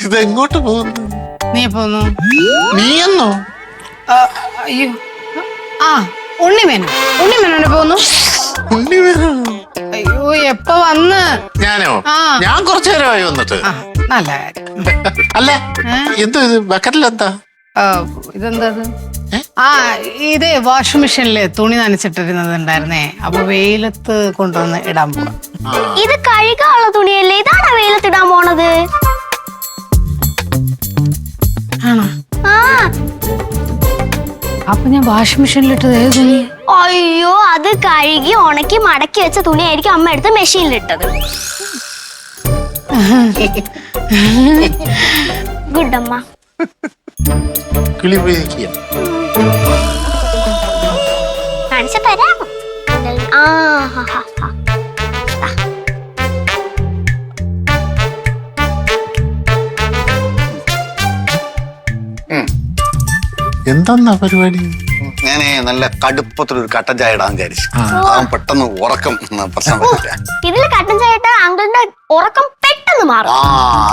ഇതെങ്ങോട്ട് പോകുന്നു? നീ പോന്നു? നീയെന്നോ? അയ്യോ, ആ ഉണ്ണിമേനോനെ പോന്നു. അയ്യോ, എപ്പോ വന്ന്? ഞാനോ? ഞാൻ കുറച്ചു നേരമായി വന്നിട്ട്. നല്ല കാര്യം. അല്ല, എന്തോ ഇത് ബക്കറ്റിലെന്താ? ഇതെന്താ? ഇത് വാഷിംഗ് മെഷീനില് തുണി നനച്ചിട്ടിരുന്നതുണ്ടായിരുന്നേ, അപ്പൊ വെയിലത്ത് കൊണ്ടുവന്ന് ഇടാൻ പോവാ. ഇത് കഴുകാനുള്ള തുണിയല്ലേ? ഇതാണ് വെയിലത്ത് ഇടാൻ പോണത്? ആണോ? അപ്പൊ ഞാൻ വാഷിംഗ് മെഷീനിലിട്ടത് ഏത് തുണി? അയ്യോ, അത് കഴുകി ഉണക്കി മടക്കി വെച്ച തുണിയായിരിക്കും അമ്മ എടുത്ത് മെഷീനിലിട്ടത്. ഗുഡ് അമ്മ. കിളി പോയിരിക്കുക. കാണിച്ചു തരാമോ? എന്താ പരിപാടി? ഞാനേ നല്ല കടുപ്പത്തിലൊരു കട്ടൻ ചായ ഇടാൻ വിചാരിച്ചു. അവൻ പെട്ടെന്ന് ഉറക്കം പ്രശ്നം വരില്ല. ഇതില് കട്ടൻ ചായ ഇട്ടാൽ അങ്കിളിന്റെ ഉറക്കം പെട്ടെന്ന് മാറും.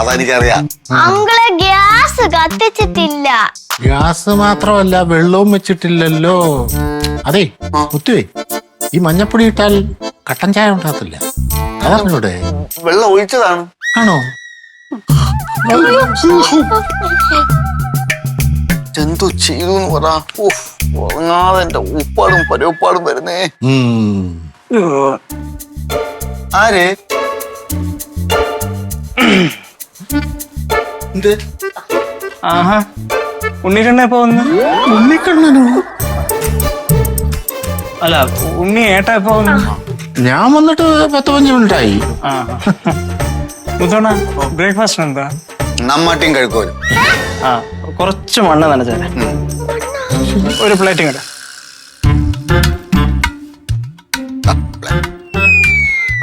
അതെനിക്കറിയാം. Uncle gas കത്തിച്ചിട്ടില്ല. ഗ്യാസ് മാത്രമല്ല, വെള്ളവും വെച്ചിട്ടില്ലല്ലോ. അതെ മുത്തുവേ, ഈ മഞ്ഞപ്പൊടി ഇട്ടാൽ കട്ടൻ ചായ ഉണ്ടാകത്തില്ല. അതറിഞ്ഞൂടെ? വെള്ളം ഒഴിച്ചതാണ്. ആണോ? എന്തോ ചെയ്തു എന്ന് പറ. ഉറങ്ങാതെ എന്റെ ഉപ്പാടും പരപ്പാടും വരുന്നേ. ആര്? എന്ത്? ആഹാ, ഉണ്ണിക്കണ്ണ എപ്പോ വന്നു? ഉണ്ണിക്കണ്ണനോ? അല്ല, ഉണ്ണി ഏട്ടാ എപ്പോ വന്നു? ഞാൻ വന്നിട്ട് 10-15 മിനിറ്റായി. മുത്തോണ, ബ്രേക്ക്ഫാസ്റ്റ് എന്താ? നമ്മാട്ടിയും കഴിക്കോലും. കുറച്ച് മണ്ണ് നനച്ചാലേ. ഒരു പ്ലേറ്റും കേട്ടോ.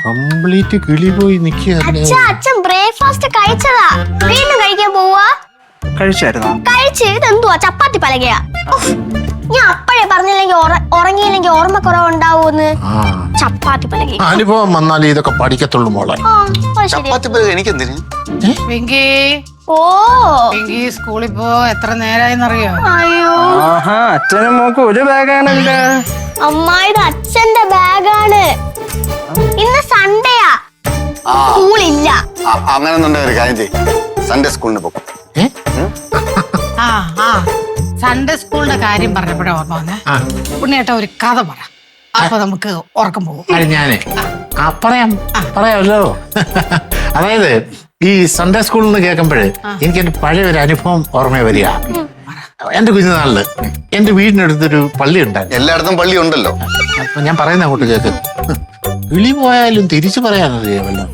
കംപ്ലീറ്റ് കിളി പോയി നിൽക്കുക. അച്ഛൻ ബ്രേക്ക്ഫാസ്റ്റ് കഴിച്ചതാ, വീണ്ടും കഴിക്കാൻ പോവാ? കഴിച്ചായിരുന്നോ? കഴിച്ച്. ഇതെന്തുവാ, ചപ്പാത്തി പലകയാ? ഞാൻ അപ്പഴേ പറഞ്ഞില്ലെങ്കിൽ ഉറങ്ങിയില്ലെങ്കിൽ ഓർമ്മക്കുറവുണ്ടാവൂന്ന്. ചപ്പാത്തി പലക അനുഭവം വന്നാലേ ഇതൊക്കെ പഠിക്കത്തുള്ളൂ മോളെ. ചപ്പാത്തി പലക എനിക്കെന്തിന്? സ്കൂളിൽ പോ. എത്ര നേരായെന്നറിയോ? അയ്യോ, അച്ഛനും മോക്കും ഒരു ബാഗാണല്ലോ. അമ്മ, ഇത് അച്ഛന്റെ ബാഗാണ്. ഇന്ന് സൺഡേയാ, സ്കൂളില്ല. അങ്ങനെ ഒരു കാര്യം ചെയ്യും, സൺഡേ സ്കൂളിന് പോകും. സൺഡേ സ്കൂളിന്റെ കാര്യം പറഞ്ഞപ്പോഴേ ഓർമ്മ വന്നേ. ഉണ്ണിയേട്ടാ ഒരു കഥ പറ, അപ്പൊ നമുക്ക് ഉറക്കം പോകും. ഞാനേ പറയാമല്ലോ. അതായത് ഈ സൺഡേ സ്കൂളിൽ നിന്ന് കേൾക്കുമ്പോഴേ എനിക്ക് എന്റെ പഴയ ഒരു അനുഭവം ഓർമ്മ വരിക. എന്റെ കുഞ്ഞുനാളില് എന്റെ വീടിനടുത്തൊരു പള്ളി ഉണ്ടായിരുന്നു. എല്ലായിടത്തും പള്ളി ഉണ്ടല്ലോ. അപ്പൊ ഞാൻ പറയുന്ന അങ്ങോട്ട് കേക്ക്. വിളി പോയാലും തിരിച്ചു പറയാനറിയാമല്ലോ.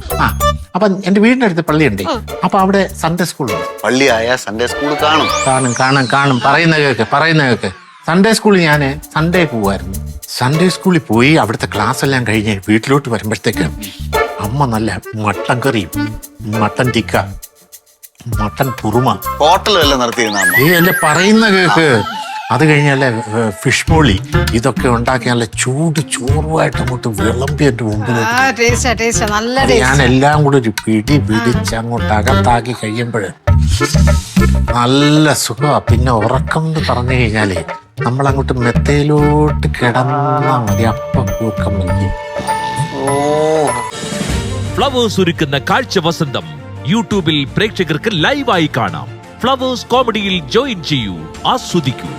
അപ്പൊ എന്റെ വീടിനടുത്ത് പള്ളിയുണ്ട്. അപ്പൊ അവിടെ സൺഡേ സ്കൂളുണ്ട്. പള്ളിയായ സൺഡേ സ്കൂൾ കാണും. പറയുന്ന കേക്ക്. സൺഡേ സ്കൂളിൽ ഞാൻ സൺഡേ പോവായിരുന്നു. സൺഡേ സ്കൂളിൽ പോയി അവിടുത്തെ ക്ലാസ് എല്ലാം കഴിഞ്ഞ് വീട്ടിലോട്ട് വരുമ്പോഴത്തേക്ക് അമ്മ നല്ല മട്ടൻ കറിയും, മട്ടൻ ടിക്ക, മട്ടൻ കുറുമ, ഹോട്ടലും എല്ലാം നടത്തിയിരുന്ന അല്ലേ പറയുന്ന കേക്ക്. അത് കഴിഞ്ഞാല് ഫിഷ് മോളി, ഇതൊക്കെ ഉണ്ടാക്കി നല്ല ചൂട് ചോറുമായിട്ട് അങ്ങോട്ട് വിളമ്പി എന്റെ മുമ്പിൽ. ഞാൻ എല്ലാം കൂടെ ഒരു പിടിച്ച് അങ്ങോട്ട് അകത്താക്കി കഴിയുമ്പോൾ നല്ല സുഖമാ. പിന്നെ ഉറക്കം എന്ന് പറഞ്ഞു കഴിഞ്ഞാലേ നമ്മളങ്ങോട്ട് മെത്തയിലോട്ട് കിടന്നാ മതി, അപ്പം കൂക്കം മതി. ഫ്ലവേഴ്സ് ഒരുക്കുന്ന കാഴ്ച വസന്തം യൂട്യൂബിൽ പ്രേക്ഷകർക്ക് ലൈവായി കാണാം. ഫ്ലവേഴ്സ് കോമഡിയിൽ ജോയിൻ ചെയ്യൂ, ആസ്വദിക്കൂ.